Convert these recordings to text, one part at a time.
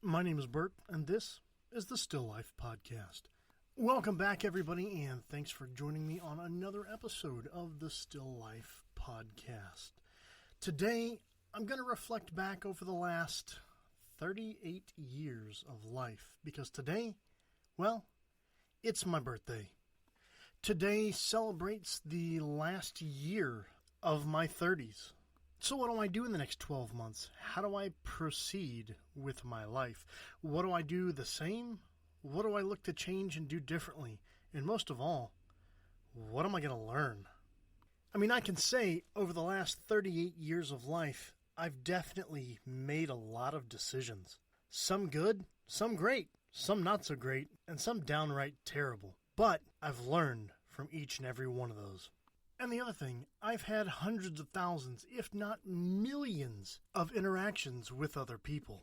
My name is Bert, and this is the Still Life Podcast. Welcome back, everybody, and thanks for joining me on another episode of the Still Life Podcast. Today, I'm going to reflect back over the last 38 years of life, because today, well, it's my birthday. Today celebrates the last year of my 30s. So what do I do in the next 12 months? How do I proceed with my life? What do I do the same? What do I look to change and do differently? And most of all, what am I going to learn? I mean, I can say over the last 38 years of life, I've definitely made a lot of decisions. Some good, some great, some not so great, and some downright terrible. But I've learned from each and every one of those. And the other thing, I've had hundreds of thousands, if not millions, of interactions with other people.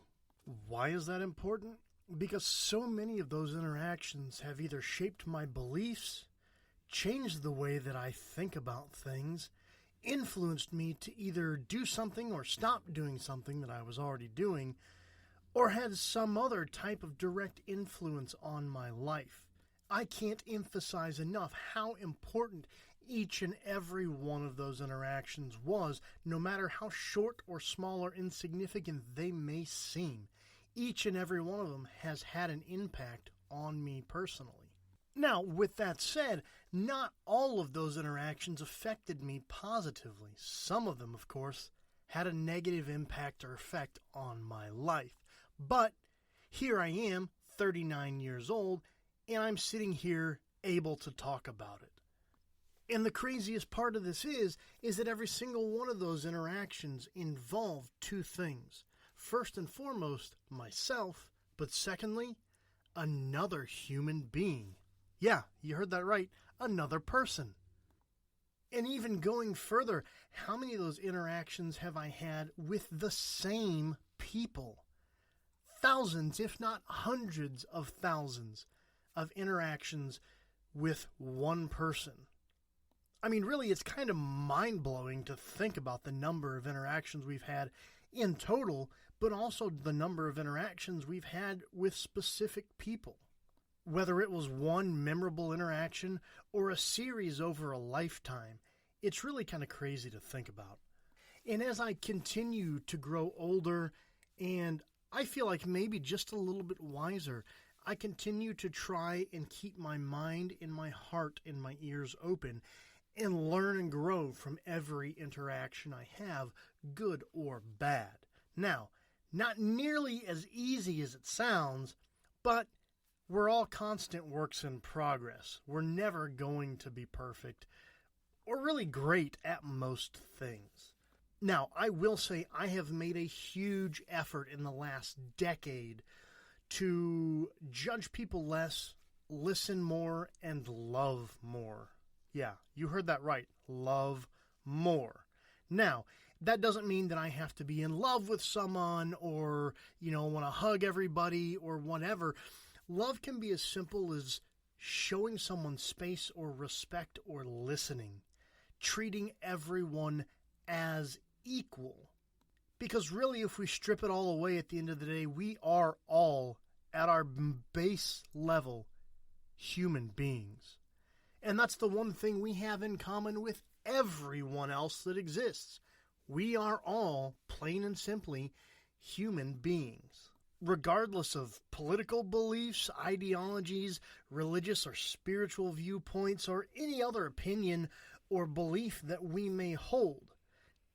Why is that important? Because so many of those interactions have either shaped my beliefs, changed the way that I think about things, influenced me to either do something or stop doing something that I was already doing, or had some other type of direct influence on my life. I can't emphasize enough how important each and every one of those interactions was, no matter how short or small or insignificant they may seem. Each and every one of them has had an impact on me personally. Now, with that said, not all of those interactions affected me positively. Some of them, of course, had a negative impact or effect on my life. But here I am, 39 years old, and I'm sitting here able to talk about it. And the craziest part of this is that every single one of those interactions involved two things. First and foremost, myself, but secondly, another human being. Yeah, you heard that right, another person. And even going further, how many of those interactions have I had with the same people? Thousands, if not hundreds of thousands of interactions with one person. I mean, really, it's kind of mind-blowing to think about the number of interactions we've had in total, but also the number of interactions we've had with specific people. Whether it was one memorable interaction or a series over a lifetime, it's really kind of crazy to think about. And as I continue to grow older, and I feel like maybe just a little bit wiser, I continue to try and keep my mind and my heart and my ears open and learn and grow from every interaction I have, good or bad. Now, not nearly as easy as it sounds, but we're all constant works in progress. We're never going to be perfect or really great at most things. Now, I will say I have made a huge effort in the last decade to judge people less, listen more, and love more. Yeah, you heard that right. Love more. Now, that doesn't mean that I have to be in love with someone or, want to hug everybody or whatever. Love can be as simple as showing someone space or respect or listening, treating everyone as equal. Because really, if we strip it all away at the end of the day, we are all, at our base level, human beings. And that's the one thing we have in common with everyone else that exists. We are all, plain and simply, human beings. Regardless of political beliefs, ideologies, religious or spiritual viewpoints, or any other opinion or belief that we may hold.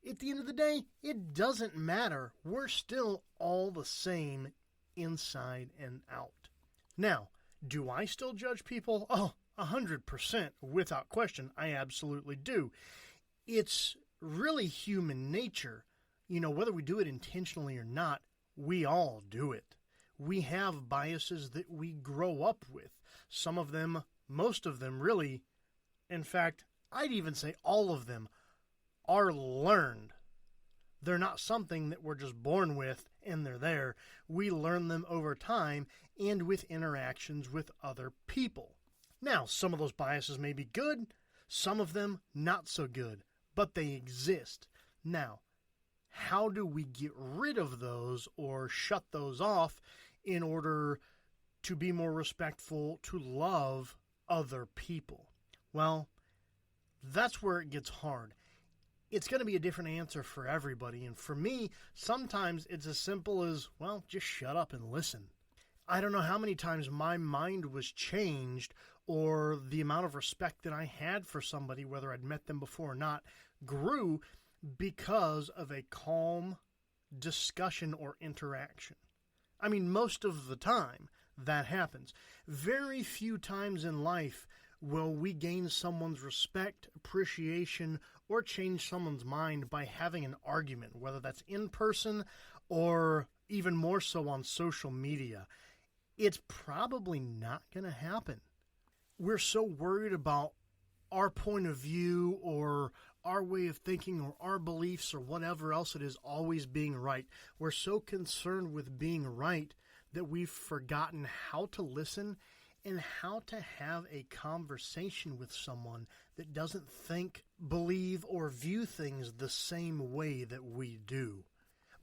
At the end of the day, it doesn't matter. We're still all the same inside and out. Now, do I still judge people? Oh, 100%, without question. I absolutely do. It's really human nature. Whether we do it intentionally or not, we all do it. We have biases that we grow up with. Some of them, most of them really, in fact, I'd even say all of them, are learned. They're not something that we're just born with and they're there. We learn them over time and with interactions with other people. Now, some of those biases may be good, some of them not so good, but they exist. Now, how do we get rid of those or shut those off in order to be more respectful, to love other people? Well, that's where it gets hard. It's going to be a different answer for everybody. And for me, sometimes it's as simple as, well, just shut up and listen. I don't know how many times my mind was changed, or the amount of respect that I had for somebody, whether I'd met them before or not, grew because of a calm discussion or interaction. I mean, most of the time that happens. Very few times in life will we gain someone's respect, appreciation, or change someone's mind by having an argument, whether that's in person or even more so on social media. It's probably not going to happen. We're so worried about our point of view or our way of thinking or our beliefs or whatever else it is always being right. We're so concerned with being right that we've forgotten how to listen and how to have a conversation with someone that doesn't think, believe, or view things the same way that we do.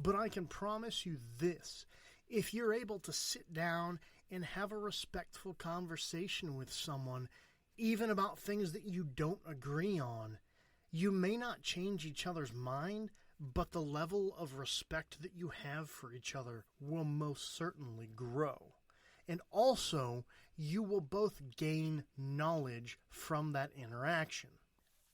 But I can promise you this: if you're able to sit down and have a respectful conversation with someone, even about things that you don't agree on, you may not change each other's mind, but the level of respect that you have for each other will most certainly grow. And also, you will both gain knowledge from that interaction.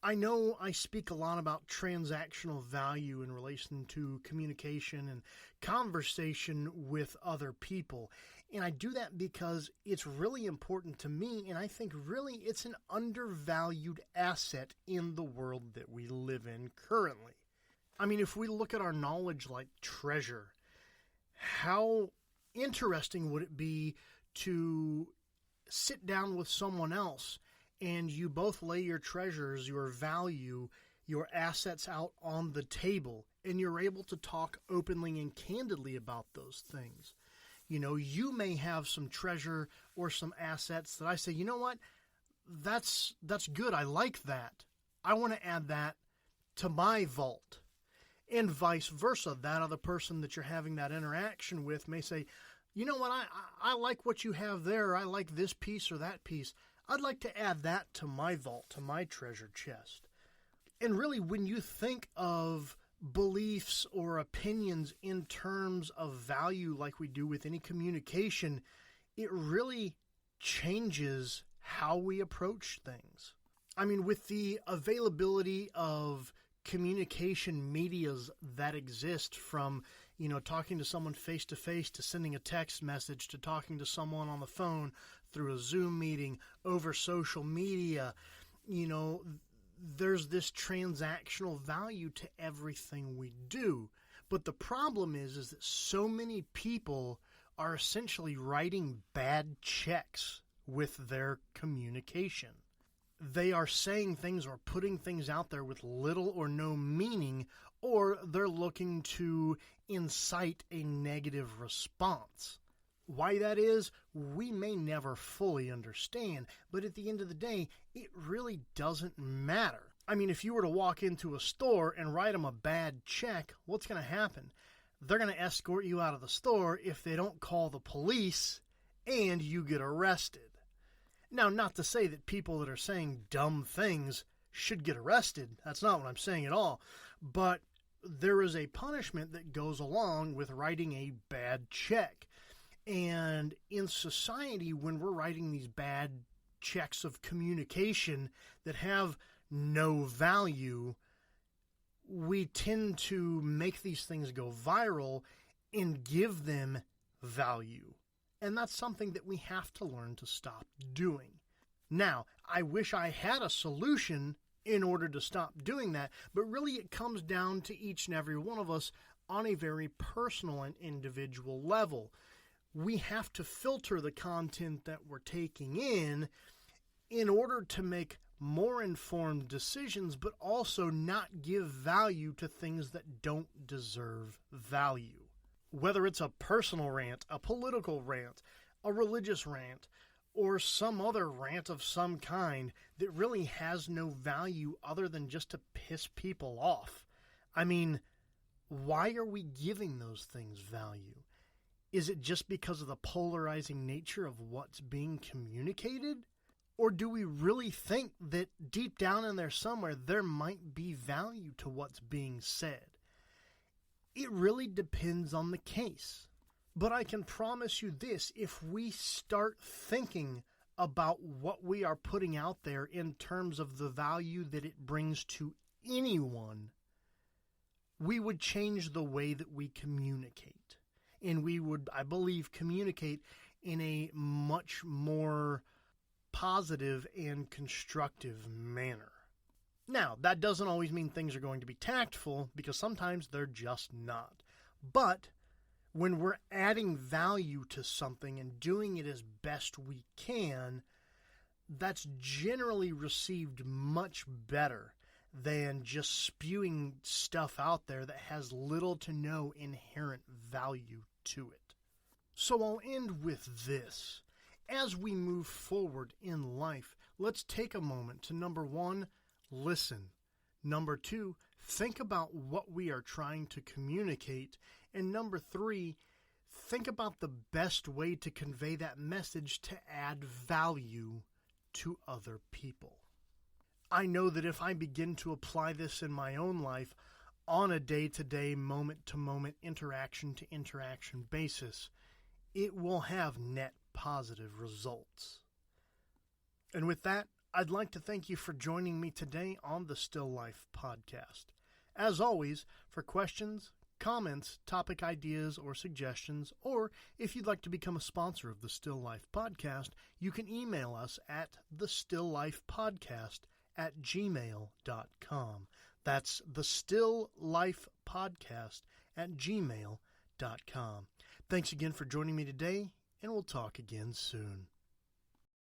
I know I speak a lot about transactional value in relation to communication and conversation with other people. And I do that because it's really important to me, and I think really it's an undervalued asset in the world that we live in currently. I mean, if we look at our knowledge like treasure, how interesting would it be to sit down with someone else and you both lay your treasures, your value, your assets out on the table, and you're able to talk openly and candidly about those things. You know, you may have some treasure or some assets that I say, you know what, that's good. I like that. I want to add that to my vault. And vice versa. That other person that you're having that interaction with may say, you know what, I like what you have there. I like this piece or that piece. I'd like to add that to my vault, to my treasure chest. And really, when you think of beliefs or opinions in terms of value like we do with any communication, it really changes how we approach things. I mean, with the availability of communication medias that exist, from, you know, talking to someone face to face, to sending a text message, to talking to someone on the phone, through a Zoom meeting, over social media, you know, there's this transactional value to everything we do. But the problem is that so many people are essentially writing bad checks with their communication. They are saying things or putting things out there with little or no meaning, or they're looking to incite a negative response. Why that is, we may never fully understand, but at the end of the day, it really doesn't matter. I mean, if you were to walk into a store and write them a bad check, what's going to happen? They're going to escort you out of the store if they don't call the police and you get arrested. Now, not to say that people that are saying dumb things should get arrested. That's not what I'm saying at all. But there is a punishment that goes along with writing a bad check. And in society, when we're writing these bad checks of communication that have no value, we tend to make these things go viral and give them value. And that's something that we have to learn to stop doing. Now, I wish I had a solution in order to stop doing that, but really it comes down to each and every one of us on a very personal and individual level. We have to filter the content that we're taking in order to make more informed decisions, but also not give value to things that don't deserve value. Whether it's a personal rant, a political rant, a religious rant, or some other rant of some kind that really has no value other than just to piss people off. I mean, why are we giving those things value? Is it just because of the polarizing nature of what's being communicated? Or do we really think that deep down in there somewhere, there might be value to what's being said? It really depends on the case. But I can promise you this, if we start thinking about what we are putting out there in terms of the value that it brings to anyone, we would change the way that we communicate. And we would, I believe, communicate in a much more positive and constructive manner. Now, that doesn't always mean things are going to be tactful, because sometimes they're just not. But when we're adding value to something and doing it as best we can, that's generally received much better than just spewing stuff out there that has little to no inherent value to it. So I'll end with this. As we move forward in life, let's take a moment to, number one, listen. Number two, think about what we are trying to communicate. And number three, think about the best way to convey that message to add value to other people. I know that if I begin to apply this in my own life on a day-to-day, moment-to-moment, interaction-to-interaction basis, it will have net positive results. And with that, I'd like to thank you for joining me today on the Still Life Podcast. As always, for questions, comments, topic ideas, or suggestions, or if you'd like to become a sponsor of the Still Life Podcast, you can email us at thestilllifepodcast@gmail.com. That's thestilllifepodcast@gmail.com. Thanks again for joining me today, and we'll talk again soon.